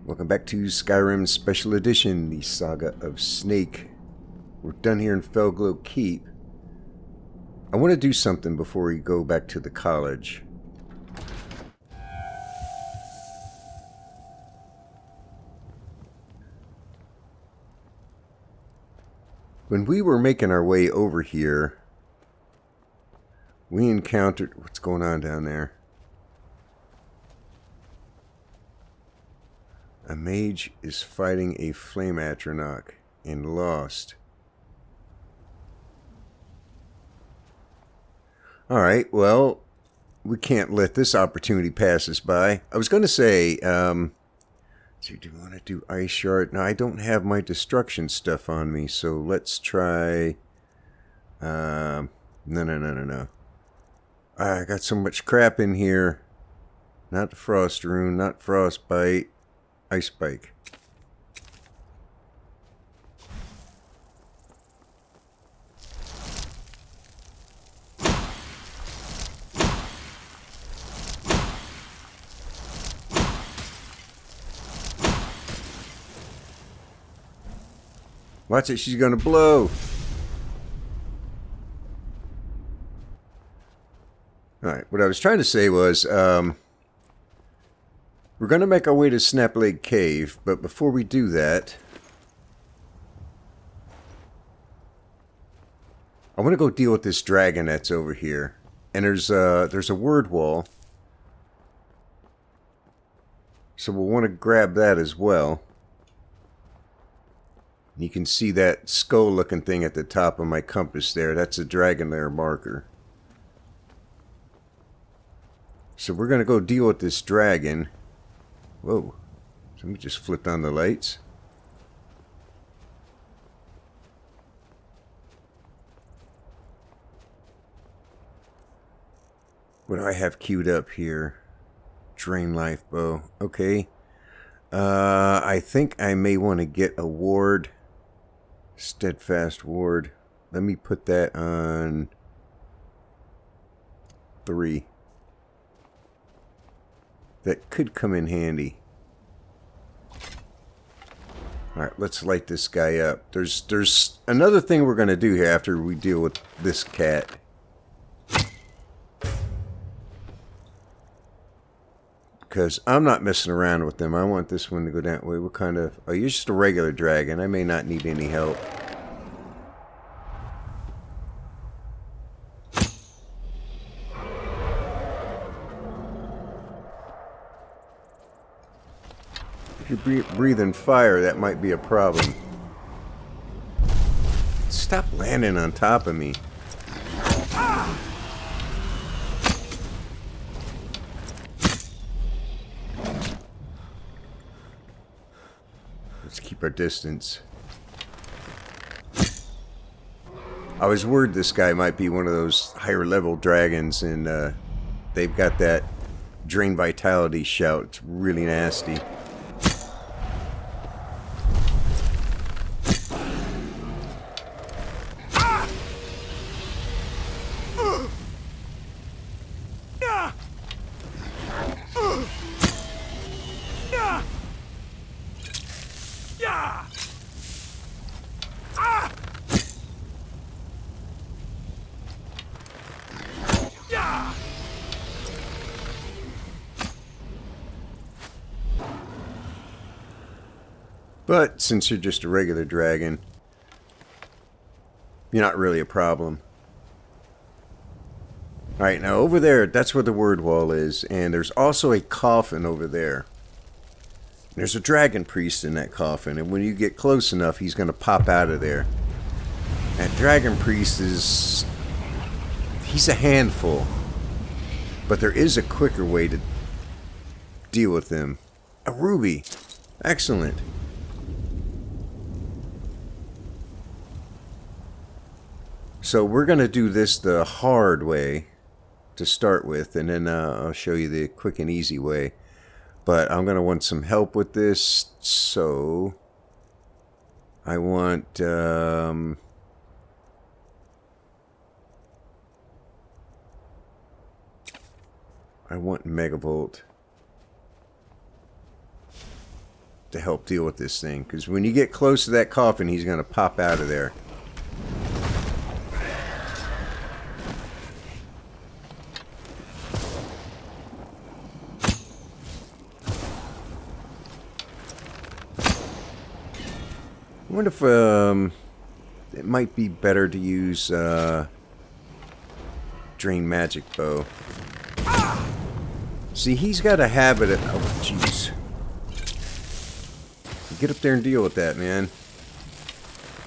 Welcome back to Skyrim Special Edition, the Saga of Snake. We're done here in Felglow Keep. I want to do something before we go back to the college. When we were making our way over here, we encountered... What's going on down there? A mage is fighting a flame atronach and lost. Alright, well, we can't let this opportunity pass us by. I was going to say, do you want to do ice shard? Now, I don't have my destruction stuff on me, so let's try... No. I got so much crap in here. Not the frost rune, not frostbite. Ice spike. Watch it, she's gonna blow. Alright, what I was trying to say was, we're going to make our way to Snapleg Cave, but before we do that, I want to go deal with this dragon that's over here. And there's a word wall, so we'll want to grab that as well. You can see that skull-looking thing at the top of my compass there. That's a dragon lair marker. So we're going to go deal with this dragon. Whoa, somebody just flipped on the lights. What do I have queued up here? Drain life bow. Okay. I think I may want to get a ward. Steadfast ward. Let me put that on 3. That could come in handy. Alright, let's light this guy up. There's another thing we're going to do here after we deal with this cat. Because I'm not messing around with them. I want this one to go down. Wait, what kind of... Oh, you're just a regular dragon. I may not need any help. If you're breathing fire, that might be a problem. Stop landing on top of me. Let's keep our distance. I was worried this guy might be one of those higher level dragons, and they've got that drain vitality shout. It's really nasty. But since you're just a regular dragon, you're not really a problem. Alright, now over there, that's where the word wall is. And there's also a coffin over there. There's a dragon priest in that coffin. And when you get close enough, he's going to pop out of there. That dragon priest is... he's a handful. But there is a quicker way to deal with him. A ruby. Excellent. So we're going to do this the hard way to start with, and then I'll show you the quick and easy way. But I'm going to want some help with this, so I want Megavolt. to help deal with this thing. Because when you get close to that coffin, he's going to pop out of there. I wonder if it might be better to use Drain Magic Bow. See, he's got a habit of... Oh, jeez. Get up there and deal with that, man.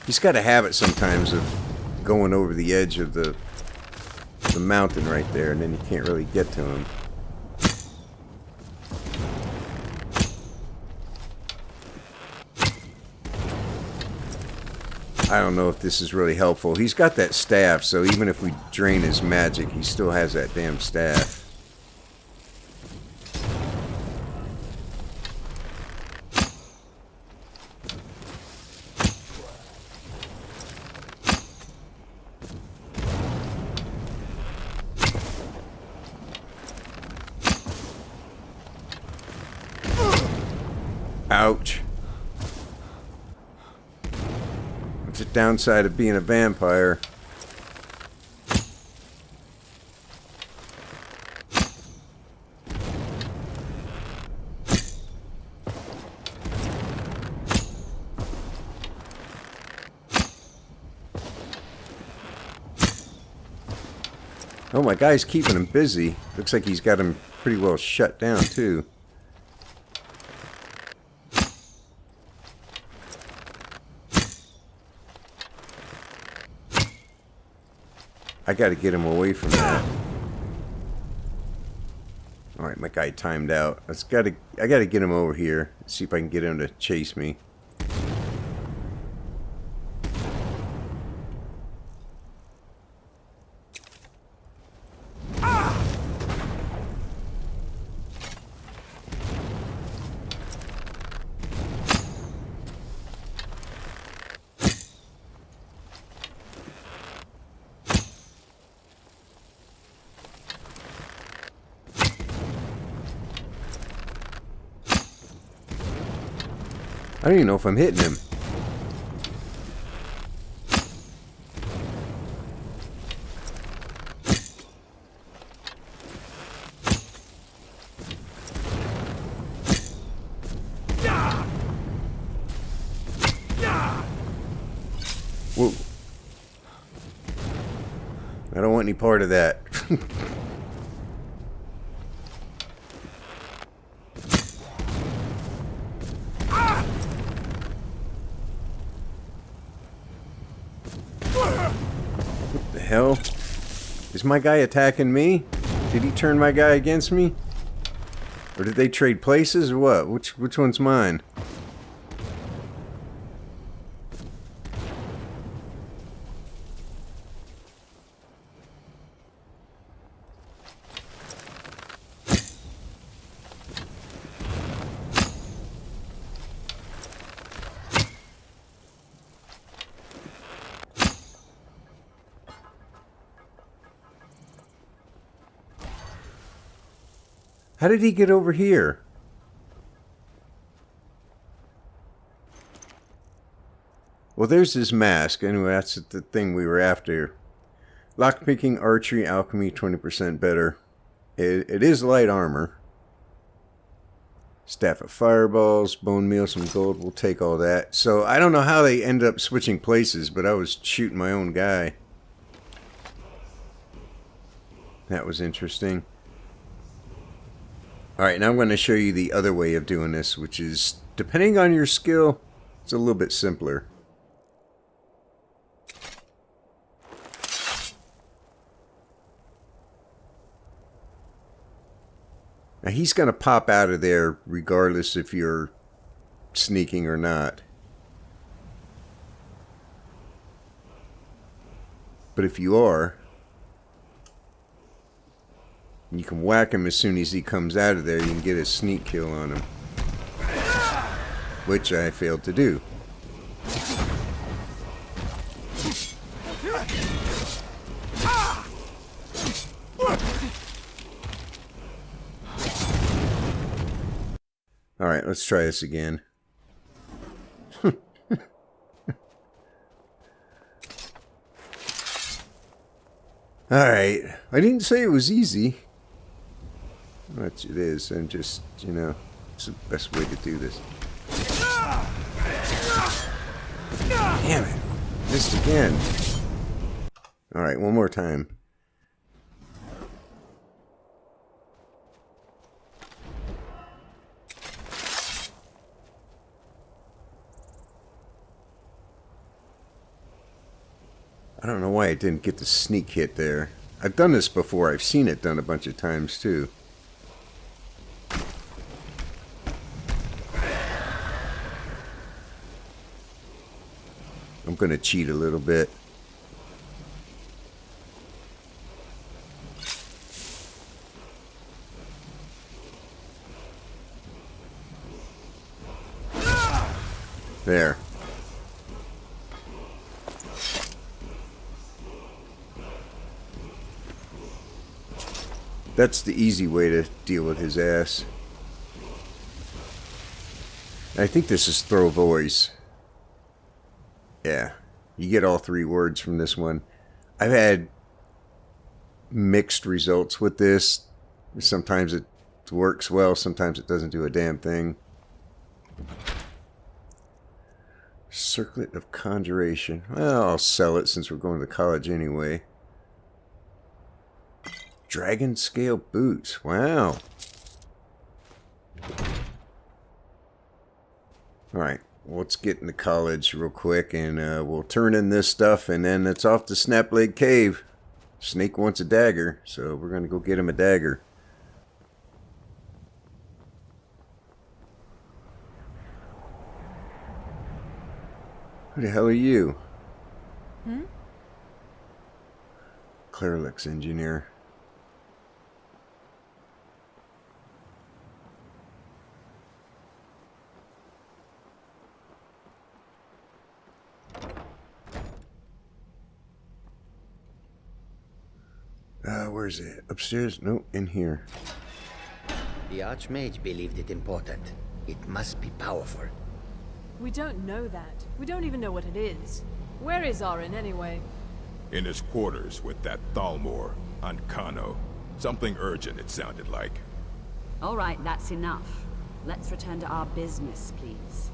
He's got a habit sometimes of going over the edge of the mountain right there, and then you can't really get to him. I don't know if this is really helpful. He's got that staff, so even if we drain his magic, he still has that damn staff. Ouch. What's the downside of being a vampire? Oh, my guy's keeping him busy. Looks like he's got him pretty well shut down, too. I gotta get him away from that. Alright, my guy timed out. I gotta get him over here. See if I can get him to chase me. I don't even know if I'm hitting him. Whoa. I don't want any part of that. Hell, is my guy attacking me? Did he turn my guy against me? Or did they trade places or what? Which one's mine? How did he get over here? Well, there's his mask. Anyway, that's the thing we were after. Lockpicking, archery, alchemy, 20% better. It is light armor. Staff of fireballs, bone meal, some gold. We'll take all that. So, I don't know how they ended up switching places, but I was shooting my own guy. That was interesting. Alright, now I'm going to show you the other way of doing this, which is, depending on your skill, it's a little bit simpler. Now he's going to pop out of there regardless if you're sneaking or not. But if you are, you can whack him as soon as he comes out of there. You can get a sneak kill on him. Which I failed to do. Alright, let's try this again. Alright. I didn't say it was easy. Which it is, and just, you know, it's the best way to do this. Damn it. Missed again. Alright, one more time. I don't know why I didn't get the sneak hit there. I've done this before. I've seen it done a bunch of times too. I'm going to cheat a little bit. There. That's the easy way to deal with his ass. I think this is throw voice. Yeah, you get all 3 words from this one. I've had mixed results with this. Sometimes it works well, sometimes it doesn't do a damn thing. Circlet of Conjuration. Well, I'll sell it since we're going to college anyway. Dragon Scale Boots. Wow. Alright, well, let's get into college real quick and we'll turn in this stuff and then it's off to Snapleg Cave. Snake wants a dagger, so we're going to go get him a dagger. Who the hell are you? Clearlix engineer. Where's it? Upstairs? No, in here. The Archmage believed it important. It must be powerful. We don't know that. We don't even know what it is. Where is Arin anyway? In his quarters with that Thalmor on Kano. Something urgent, it sounded like. All right, that's enough. Let's return to our business, please.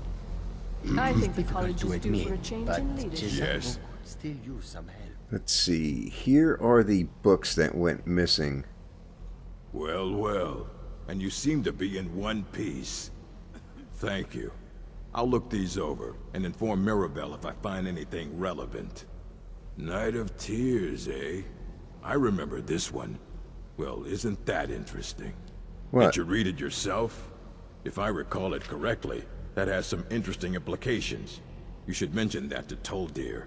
I think the Difficult college to is due admit, for a change but in leadership. Yes. could still use some help. Let's see. Here are the books that went missing. Well, well. And you seem to be in one piece. Thank you. I'll look these over and inform Mirabelle if I find anything relevant. Night of Tears, eh? I remember this one. Well, isn't that interesting? What? Did you read it yourself? If I recall it correctly, that has some interesting implications. You should mention that to Toldir.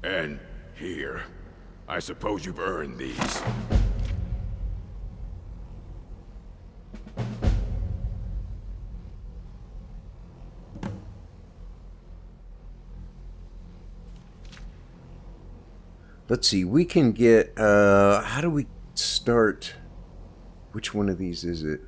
And here. I suppose you've earned these. Let's see, we can get, how do we start? Which one of these is it?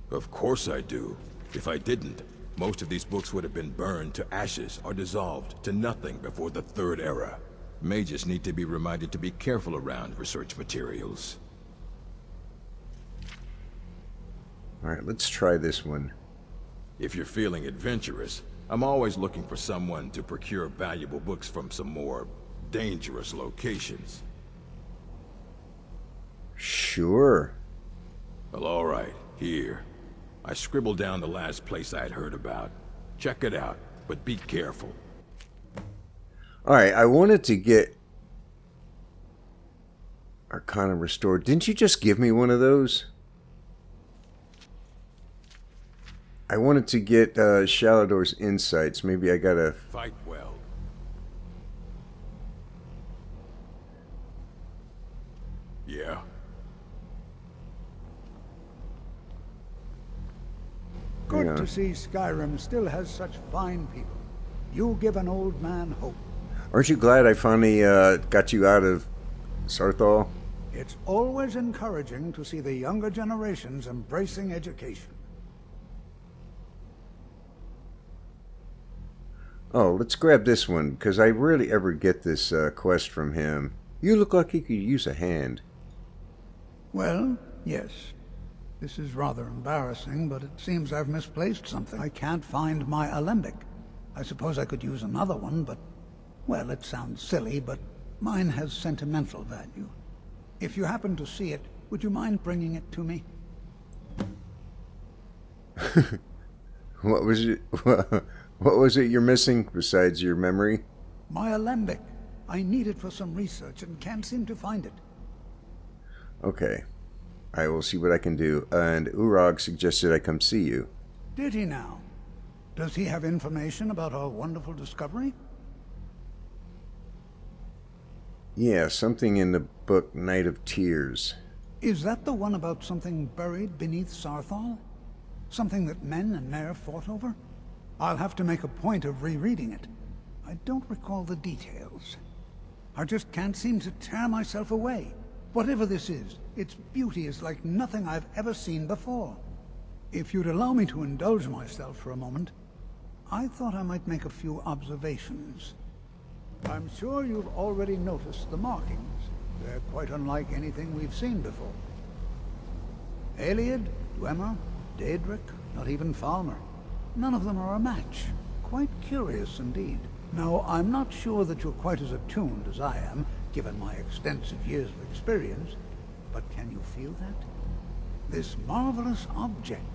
Of course I do. If I didn't, most of these books would have been burned to ashes or dissolved to nothing before the Third Era. Mages need to be reminded to be careful around research materials. Alright, let's try this one. If you're feeling adventurous, I'm always looking for someone to procure valuable books from some more dangerous locations. Sure. Well, all right, here. I scribbled down the last place I'd heard about. Check it out, but be careful. Alright, I wanted to get Arcana Restored. Didn't you just give me one of those? I wanted to get Shalador's Insights. Maybe I gotta... Fight well. Yeah? Good Yeah. to see Skyrim still has such fine people. You give an old man hope. Aren't you glad I finally got you out of Sarthal? It's always encouraging to see the younger generations embracing education. Oh, let's grab this one, because I rarely ever get this quest from him. You look like you could use a hand. Well, yes. This is rather embarrassing, but it seems I've misplaced something. I can't find my alembic. I suppose I could use another one, but... well, it sounds silly, but mine has sentimental value. If you happen to see it, would you mind bringing it to me? What was it? What was it you're missing besides your memory? My alembic. I need it for some research and can't seem to find it. Okay. I will see what I can do. And Urag suggested I come see you. Did he now? Does he have information about our wonderful discovery? Yeah, something in the book Night of Tears. Is that the one about something buried beneath Sarthal? Something that men and Mare fought over? I'll have to make a point of rereading it. I don't recall the details. I just can't seem to tear myself away. Whatever this is, its beauty is like nothing I've ever seen before. If you'd allow me to indulge myself for a moment, I thought I might make a few observations. I'm sure you've already noticed the markings. They're quite unlike anything we've seen before. Ayleid, Dwemer, Daedric, not even Falmer. None of them are a match. Quite curious indeed. Now, I'm not sure that you're quite as attuned as I am, given my extensive years of experience, but can you feel that? This marvelous object,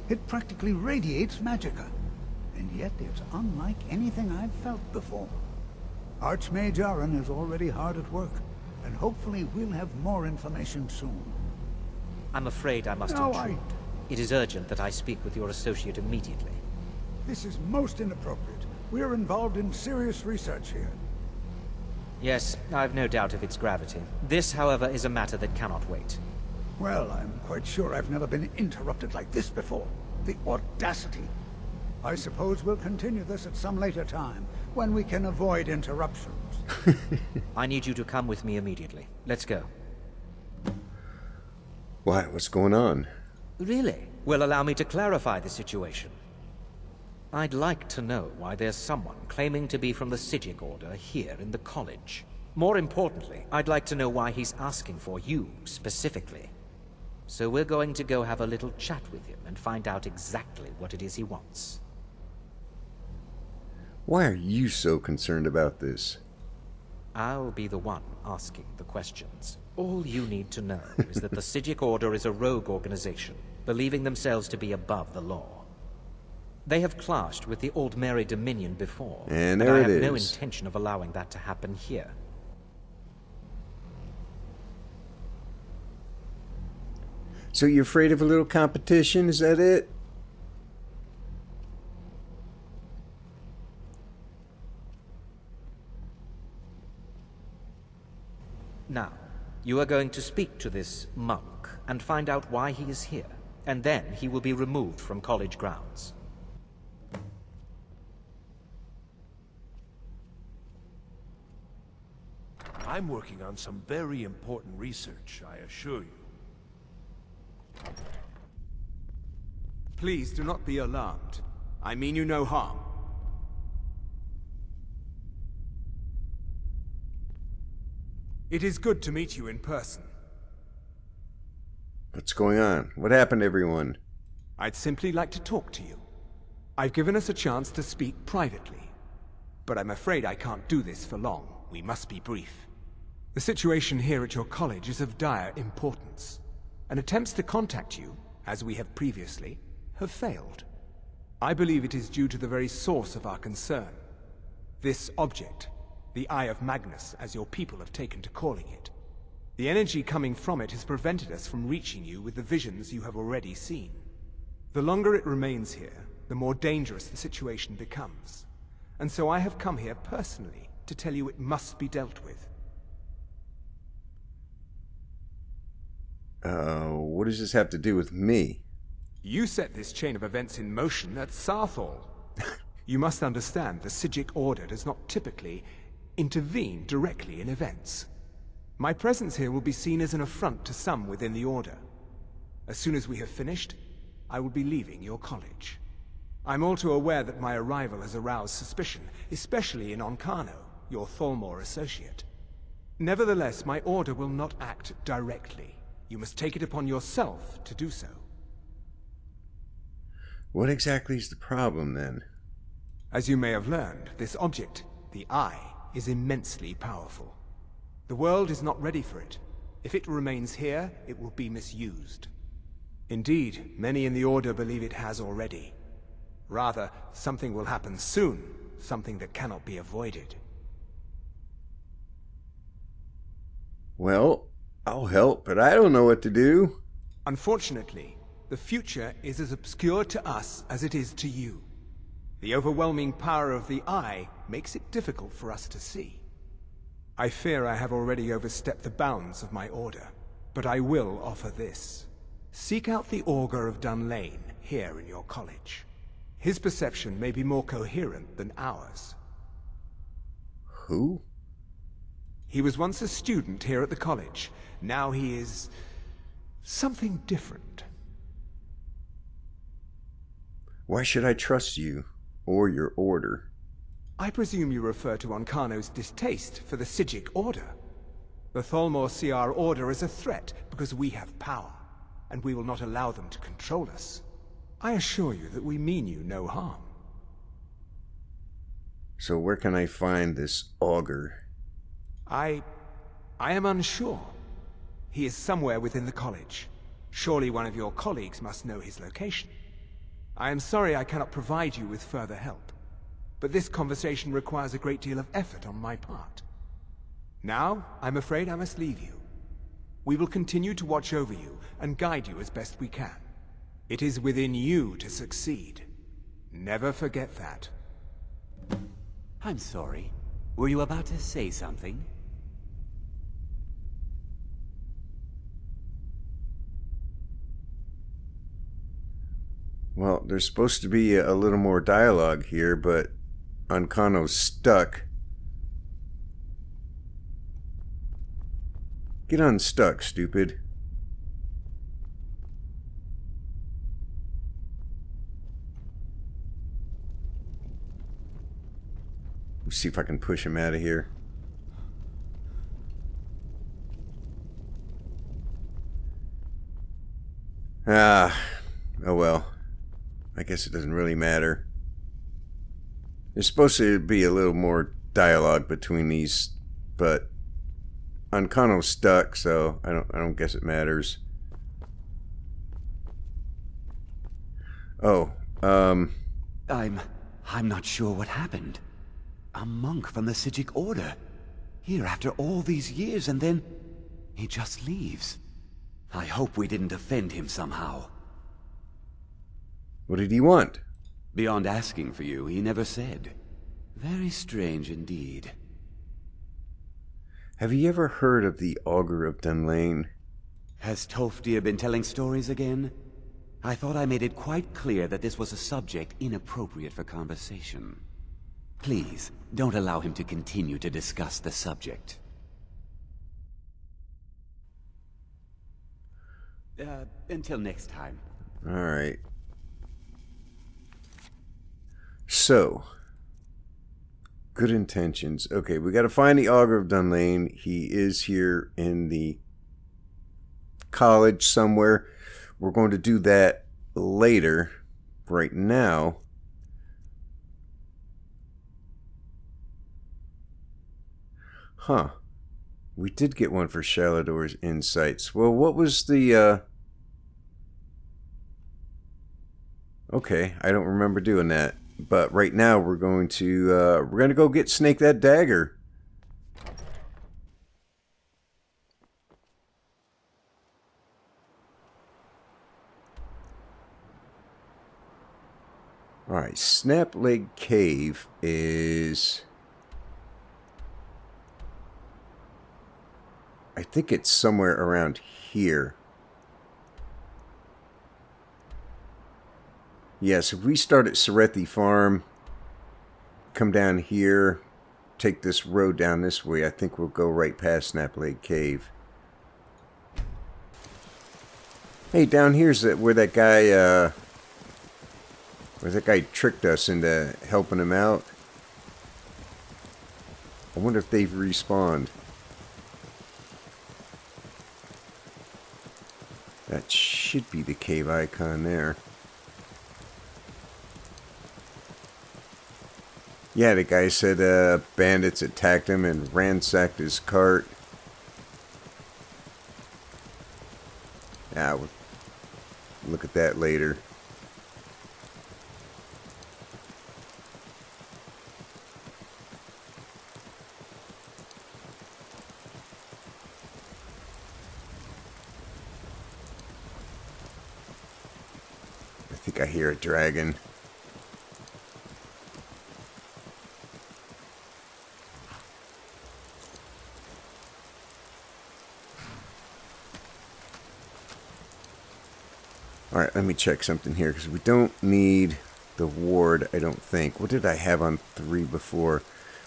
it practically radiates magicka, and yet it's unlike anything I've felt before. Archmage Aaron is already hard at work, and hopefully we'll have more information soon. I'm afraid I must intrude. It is urgent that I speak with your associate immediately. This is most inappropriate. We're involved in serious research here. Yes, I've no doubt of its gravity. This, however, is a matter that cannot wait. Well, I'm quite sure I've never been interrupted like this before. The audacity. I suppose we'll continue this at some later time, when we can avoid interruptions. I need you to come with me immediately. Let's go. Why? What's going on? Really? Well, allow me to clarify the situation. I'd like to know why there's someone claiming to be from the Psijic Order here in the college. More importantly, I'd like to know why he's asking for you, specifically. So we're going to go have a little chat with him and find out exactly what it is he wants. Why are you so concerned about this? I'll be the one asking the questions. All you need to know is that the Psijic Order is a rogue organization, believing themselves to be above the law. They have clashed with the Old Mary Dominion before, and I have no intention of allowing that to happen here. So you're afraid of a little competition, is that it? Now, you are going to speak to this monk and find out why he is here, and then he will be removed from college grounds. I'm working on some very important research, I assure you. Please do not be alarmed. I mean you no harm. It is good to meet you in person. What's going on? What happened, everyone? I'd simply like to talk to you. I've given us a chance to speak privately, but I'm afraid I can't do this for long. We must be brief. The situation here at your college is of dire importance, and attempts to contact you, as we have previously, have failed. I believe it is due to the very source of our concern. This object, the Eye of Magnus, as your people have taken to calling it. The energy coming from it has prevented us from reaching you with the visions you have already seen. The longer it remains here, the more dangerous the situation becomes. And so I have come here personally to tell you it must be dealt with. What does this have to do with me? You set this chain of events in motion at Sarthal. You must understand the Psijic Order does not typically intervene directly in events. My presence here will be seen as an affront to some within the Order. As soon as we have finished, I will be leaving your college. I'm all too aware that my arrival has aroused suspicion, especially in Onkano, your Thalmor associate. Nevertheless, my order will not act directly. You must take it upon yourself to do so. What exactly is the problem, then? As you may have learned, this object, the Eye, is immensely powerful. The world is not ready for it. If it remains here, it will be misused. Indeed, many in the Order believe it has already. Rather, something will happen soon, something that cannot be avoided. Well, I'll help, but I don't know what to do. Unfortunately, the future is as obscure to us as it is to you. The overwhelming power of the Eye makes it difficult for us to see. I fear I have already overstepped the bounds of my order, but I will offer this. Seek out the Augur of Dunlane here in your college. His perception may be more coherent than ours. Who? He was once a student here at the college. Now he is something different. Why should I trust you, or your order? I presume you refer to Onkano's distaste for the Psijic Order. The Thalmor see our order as a threat because we have power, and we will not allow them to control us. I assure you that we mean you no harm. So where can I find this augur? I am unsure. He is somewhere within the college. Surely one of your colleagues must know his location. I am sorry I cannot provide you with further help, but this conversation requires a great deal of effort on my part. Now, I'm afraid I must leave you. We will continue to watch over you and guide you as best we can. It is within you to succeed. Never forget that. I'm sorry. Were you about to say something? Well, there's supposed to be a little more dialogue here, but Onkano's stuck. Get unstuck, stupid. Let's see if I can push him out of here. Oh well. I guess it doesn't really matter. There's supposed to be a little more dialogue between these, but Onkano's stuck, so I don't guess it matters. Oh, I'm not sure what happened. A monk from the Psijic Order. Here after all these years, and then he just leaves. I hope we didn't offend him somehow. What did he want? Beyond asking for you, he never said. Very strange indeed. Have you ever heard of the Augur of Dunlane? Has Tofdir been telling stories again? I thought I made it quite clear that this was a subject inappropriate for conversation. Please, don't allow him to continue to discuss the subject. Until next time. Alright. So, good intentions. Okay, we got to find the Augur of Dunlane. He is here in the college somewhere. We're going to do that later. Right now, we did get one for Shalador's Insights. Well, what was the, okay, I don't remember doing that. But right now we're going to go get Snake that dagger. Alright, Snapleg Cave is... I think it's somewhere around here. Yes, if we start at Serethi Farm, come down here, take this road down this way, I think we'll go right past Snapleg Cave. Hey, down here's where that guy Or that guy tricked us into helping him out. I wonder if they've respawned. That should be the cave icon there. Yeah, the guy said bandits attacked him and ransacked his cart. Yeah, we'll look at that later. I think I hear a dragon. Alright, let me check something here, because we don't need the ward, I don't think. What did I have on 3 before?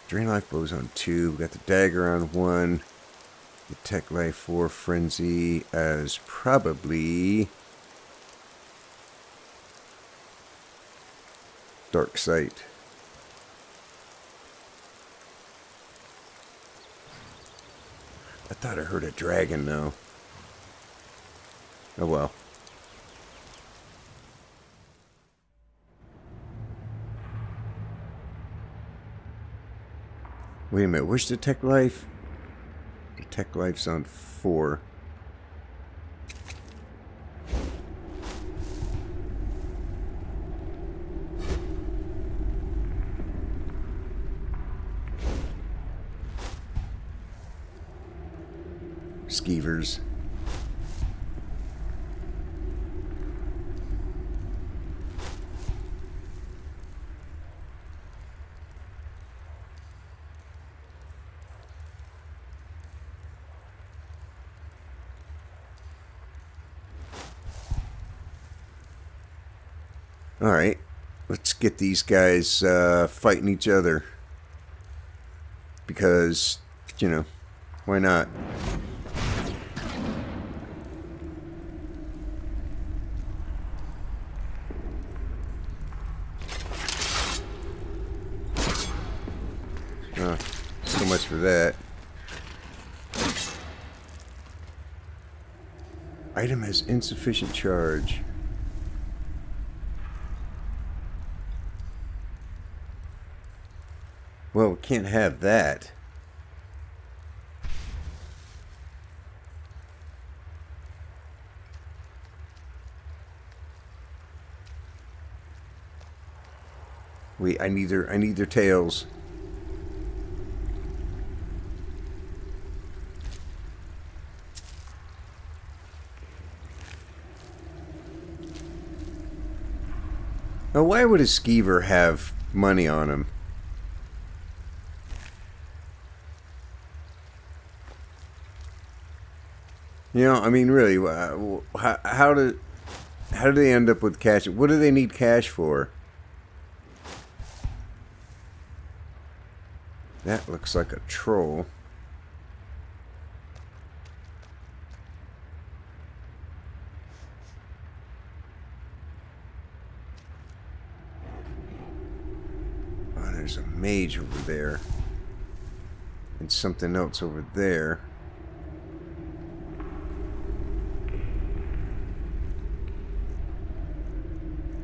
Drain life bows on 2. We got the dagger on 1. The tech life 4. Frenzy as probably dark sight. I thought I heard a dragon though. Oh well. Wait a minute, where's the tech life? The tech life's on 4. Skeevers. Alright, let's get these guys fighting each other. Because, you know, why not? Oh, so much for that. Item has insufficient charge. Well, we can't have that. Wait, I need their tails. Now, why would a skeever have money on him? You know, I mean, really, how do they end up with cash? What do they need cash for? That looks like a troll. Oh, there's a mage over there. And something else over there.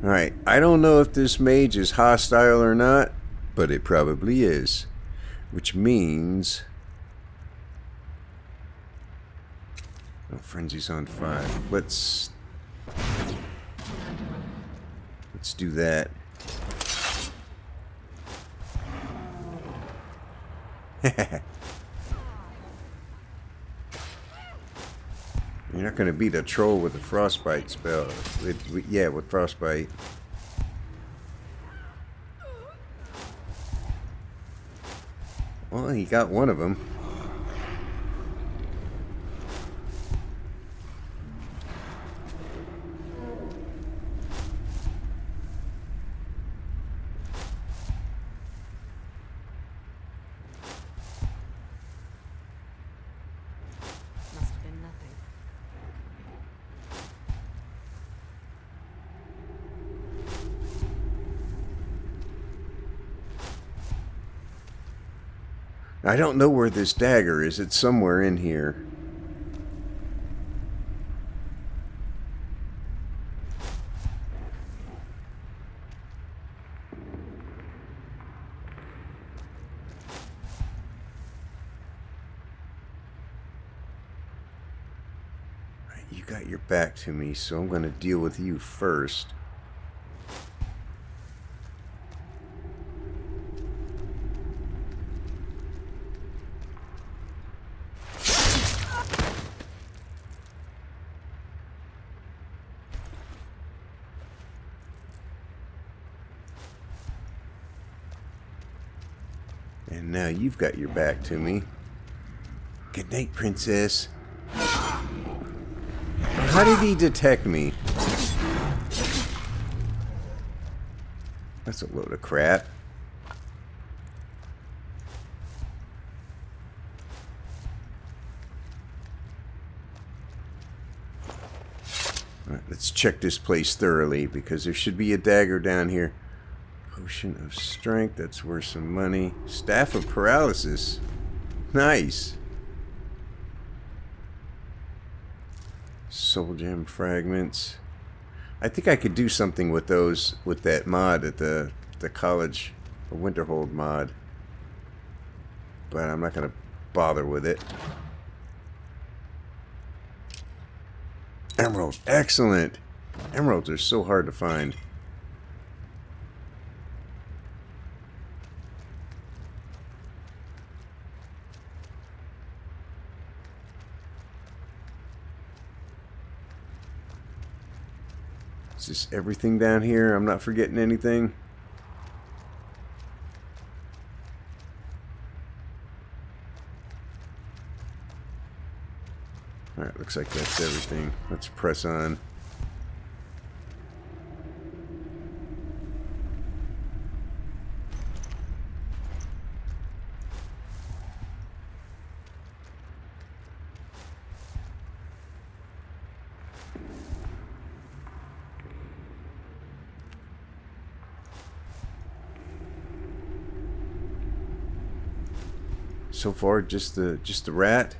Alright, I don't know if this mage is hostile or not, but it probably is. Which means... Oh, Frenzy's on 5. Let's do that. You're not going to beat a troll with a frostbite spell. Yeah, with frostbite. Well, he got one of them. Must have been nothing. I don't know where this dagger is. It's somewhere in here. You got your back to me, so I'm going to deal with you first. And now you've got your back to me. Good night, princess. How did he detect me? That's a load of crap. Alright, let's check this place thoroughly, because there should be a dagger down here. Potion of strength, that's worth some money. Staff of paralysis. Nice. Soul gem fragments. I think I could do something with those, with that mod at the college, the Winterhold mod. But I'm not going to bother with it. Emerald, excellent. Emeralds are so hard to find. Is this everything down here? I'm not forgetting anything. Alright, looks like that's everything. Let's press on. So far, just the rat.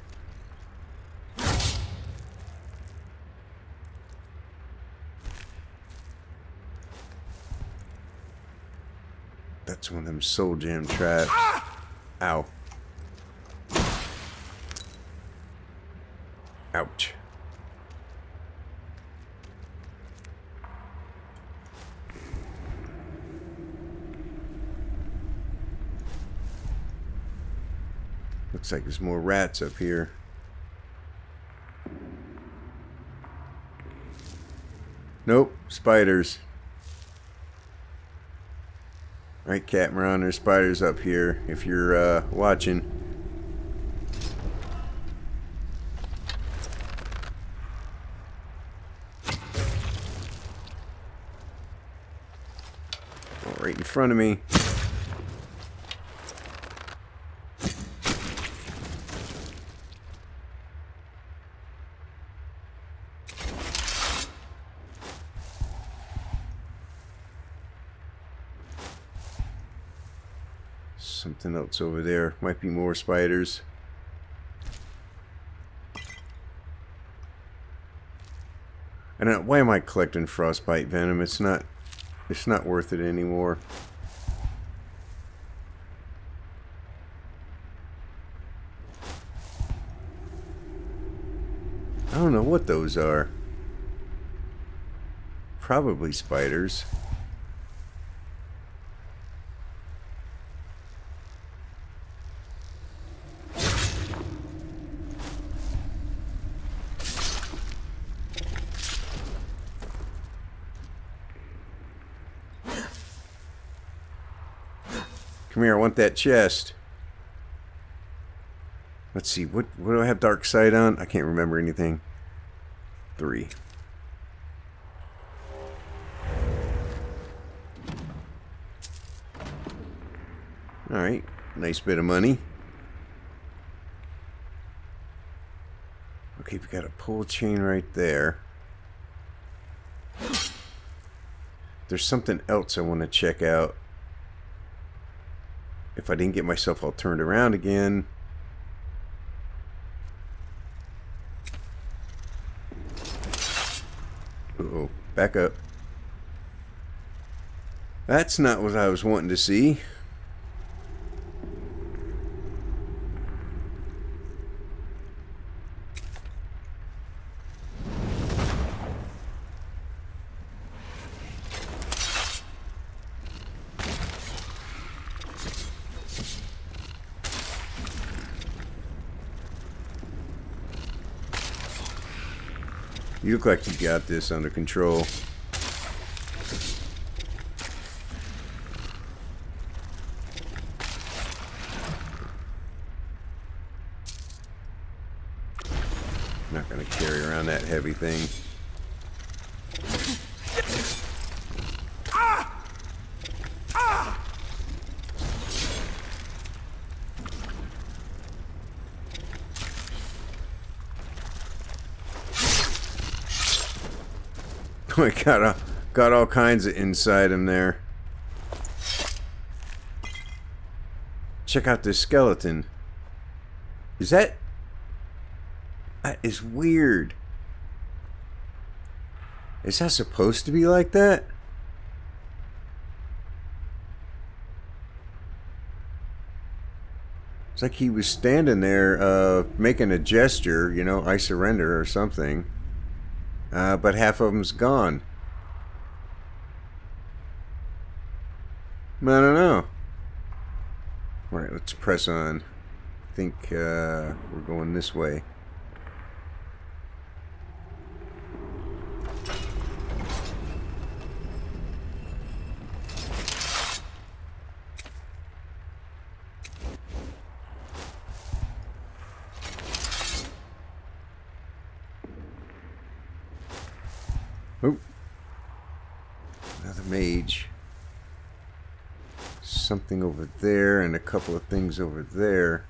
That's one of them soul gem traps. Ow. Ouch. Looks like there's more rats up here. Nope, spiders. Alright, Catmaran, there's spiders up here if you're watching. Oh, right in front of me. Something else over there. Might be more spiders. I don't know, why am I collecting frostbite venom? It's not worth it anymore. I don't know what those are. Probably spiders. Come here, I want that chest. Let's see, what do I have dark sight on? I can't remember anything. 3. Alright, nice bit of money. Okay, we got a pull chain right there. There's something else I want to check out. If I didn't get myself all turned around again. Uh-oh. Back up. That's not what I was wanting to see. You look like you got this under control. I'm not going to carry around that heavy thing. I got all kinds of inside him there. Check out this skeleton. Is that is weird. Is that supposed to be like that? It's like he was standing there making a gesture, you know, I surrender or something. But half of them's gone. I don't know. Alright, let's press on. I think we're going this way. Oh, another mage. Something over there and a couple of things over there.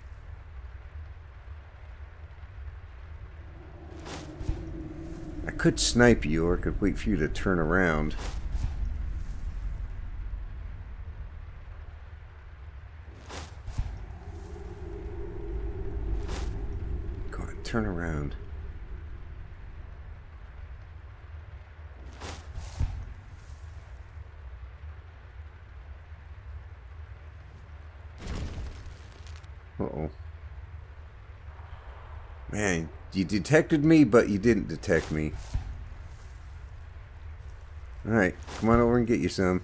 I could snipe you, or I could wait for you to turn around. Go on, turn around. Uh-oh. Man, you detected me, but you didn't detect me. Alright, come on over and get you some.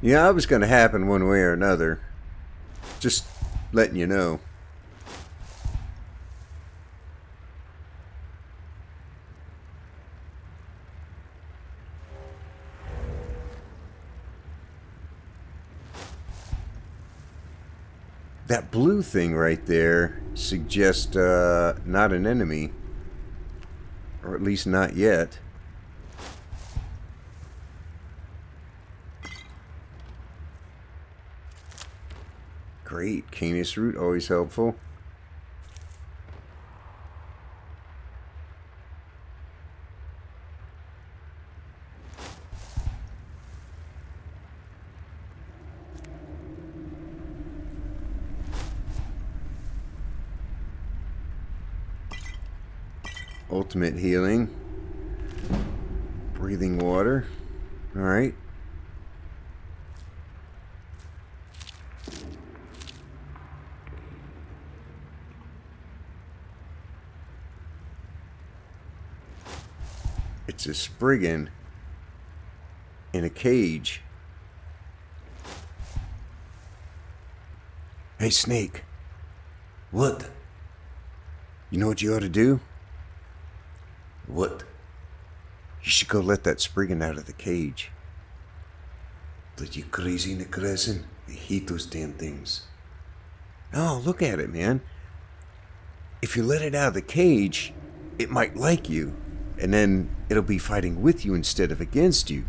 Yeah, it was going to happen one way or another. Just letting you know. That blue thing right there suggests not an enemy. Or at least not yet. Great. Canis root, always helpful. Ultimate healing. Breathing water. Alright. It's a Spriggan in a cage. Hey, Snake. What? You know what you ought to do? What? You should go let that Spriggan out of the cage. Are you crazy, Nicholson? I hate those damn things. Oh, look at it, man. If you let it out of the cage, it might like you. And then it'll be fighting with you instead of against you.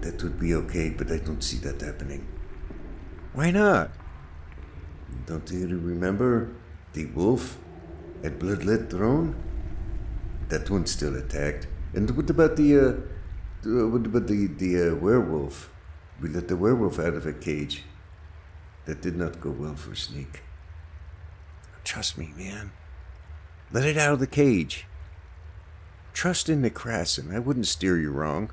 That would be okay, but I don't see that happening. Why not? Don't you remember? The wolf at Bloodlet Throne? That one's still attacked. And what about the werewolf? We let the werewolf out of a cage. That did not go well for Sneak. Trust me, man. Let it out of the cage. Trust in the Krasin. I wouldn't steer you wrong.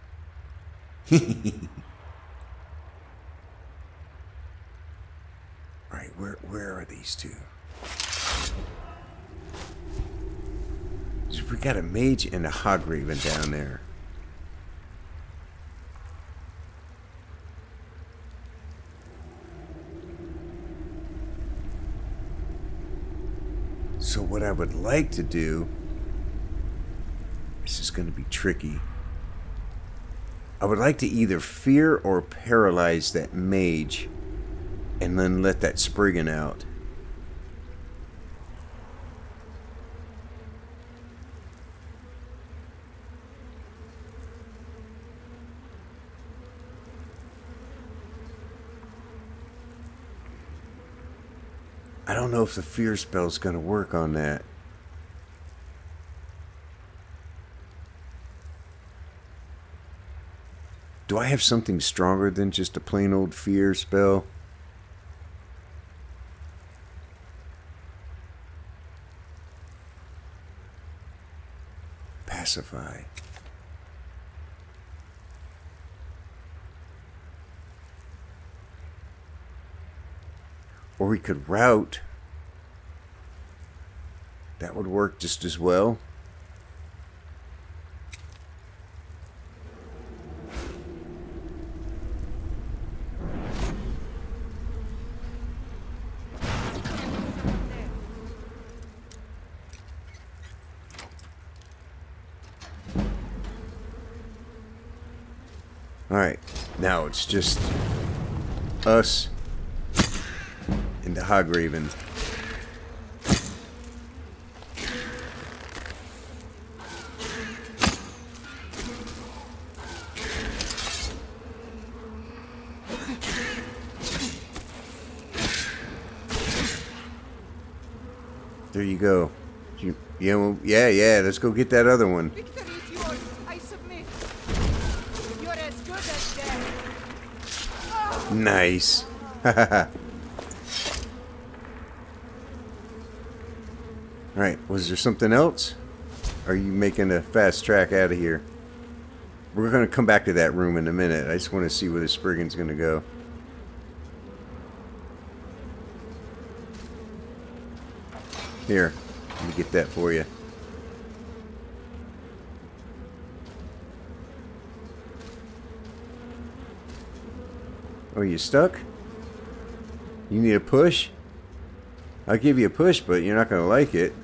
Alright, where are these two? So we got a mage and a Hograven down there. So what I would like to do, this is going to be tricky. I would like to either fear or paralyze that mage and then let that Spriggan out. I don't know if the fear spell's going to work on that. Do I have something stronger than just a plain old fear spell? Pacify. Or we could route. That would work just as well. Alright, now it's just us and the Hograven. There you go. Yeah, let's go get that other one. Victory is yours. I submit. You're as good as dead. Nice. Alright, was there something else? Are you making a fast track out of here? We're going to come back to that room in a minute. I just want to see where the Spriggan's going to go. Here, let me get that for you. Oh, you stuck? You need a push? I'll give you a push, but you're not going to like it.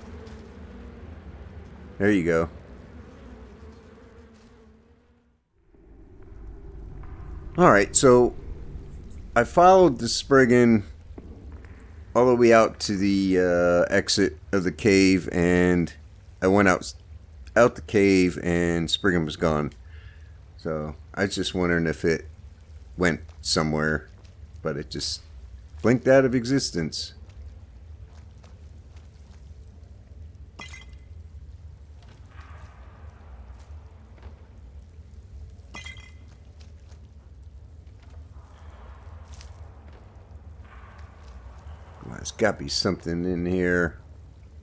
There you go. Alright, so I followed the Spriggan all the way out to the exit of the cave, and I went out the cave and Spriggan was gone. So I was just wondering if it went somewhere, but it just blinked out of existence. There's got to be something in here.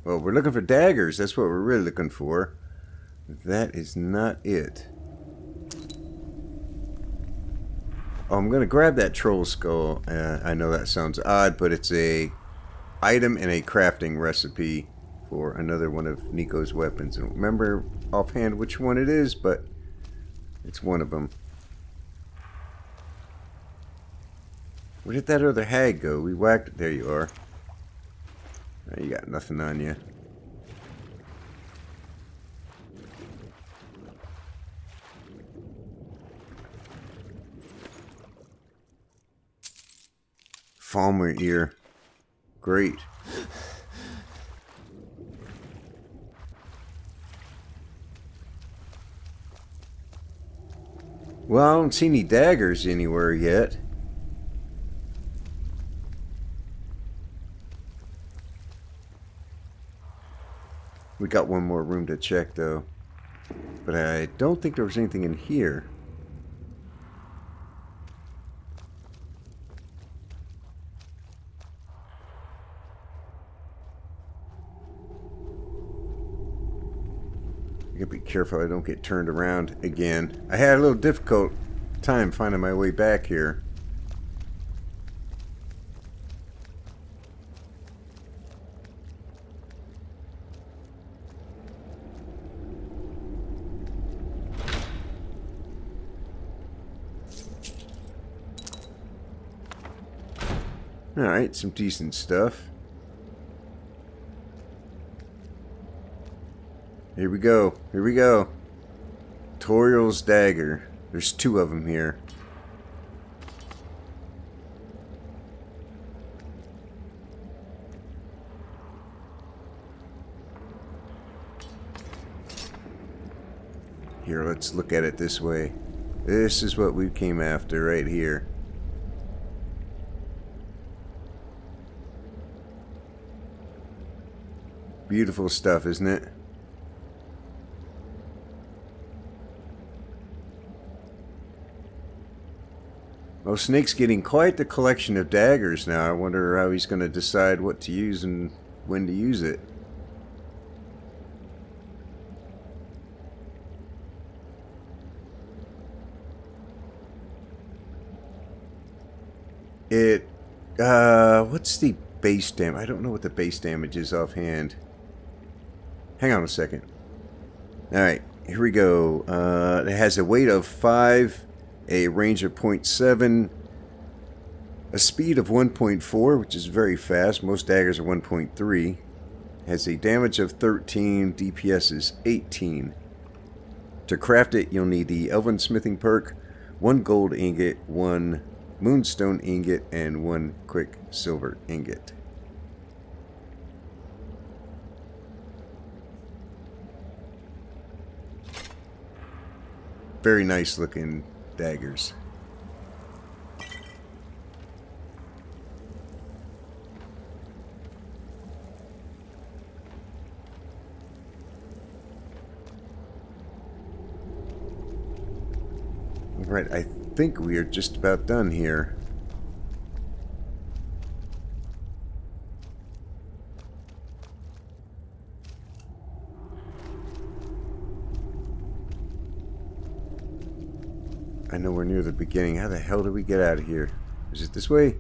Well, we're looking for daggers. That's what we're really looking for. That is not it. Oh, I'm going to grab that troll skull. I know that sounds odd, but it's a item in a crafting recipe for another one of Nico's weapons. I don't remember offhand which one it is, but it's one of them. Where did that other hag go? We whacked it. There you are. You got nothing on you. Falmer ear. Great. Well, I don't see any daggers anywhere yet. We got one more room to check, though. But I don't think there was anything in here. I gotta be careful I don't get turned around again. I had a little difficult time finding my way back here. Alright, some decent stuff. Here we go. Here we go. Tauriel's dagger. There's 2 of them here. Here, let's look at it this way. This is what we came after right here. Beautiful stuff, isn't it? Well, Snake's getting quite the collection of daggers now. I wonder how he's going to decide what to use and when to use it. What's the base damage? I don't know what the base damage is offhand. Hang on a second. Alright, here we go. It has a weight of 5, a range of 0.7, a speed of 1.4, which is very fast. Most daggers are 1.3. Has a damage of 13, DPS is 18. To craft it, you'll need the Elven Smithing perk, 1 gold ingot, 1 moonstone ingot, and 1 quick silver ingot. Very nice looking daggers. Right, I think we are just about done here. I know we're near the beginning. How the hell do we get out of here? Is it this way?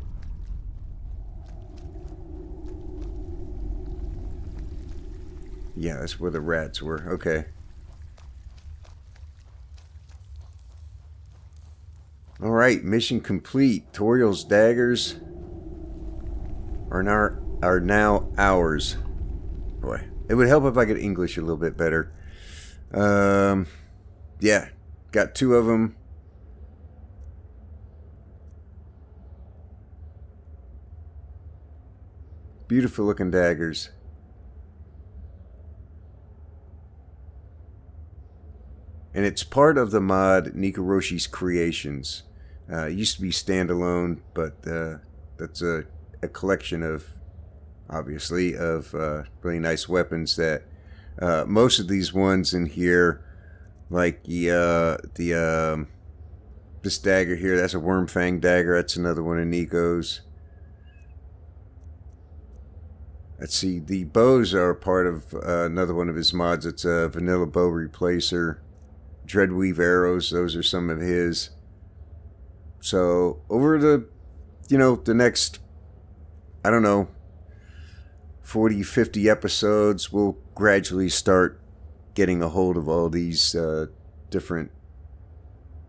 Yeah, that's where the rats were. Okay. Alright, mission complete. Tauriel's daggers are now ours. Boy, it would help if I could English a little bit better. Yeah, got 2 of them. Beautiful looking daggers. And it's part of the mod Nico Roshi's Creations. It used to be standalone, but that's a collection of, obviously, of really nice weapons that most of these ones in here, like this dagger here, that's a Wormfang dagger. That's another one of Nico's. Let's see, the bows are part of another one of his mods. It's a vanilla bow replacer. Dreadweave arrows, those are some of his. So, over the, the next, I don't know, 40, 50 episodes, we'll gradually start getting a hold of all these different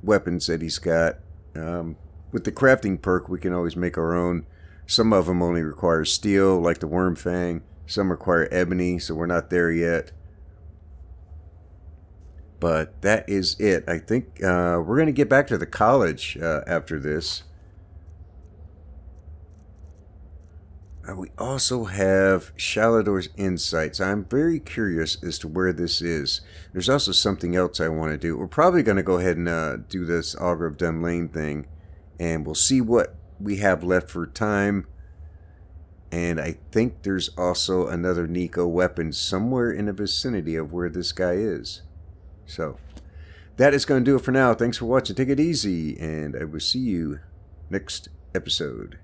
weapons that he's got. With the crafting perk, we can always make our own. Some of them only require steel, like the Wormfang. Some require ebony, so we're not there yet. But that is it. I think we're going to get back to the college after this. We also have Shalador's Insights. I'm very curious as to where this is. There's also something else I want to do. We're probably going to go ahead and do this Augur of Dunlane thing. And we'll see what we have left for time. And I think there's also another Nico weapon somewhere in the vicinity of where this guy is. So, that is going to do it for now. Thanks for watching. Take it easy, and I will see you next episode.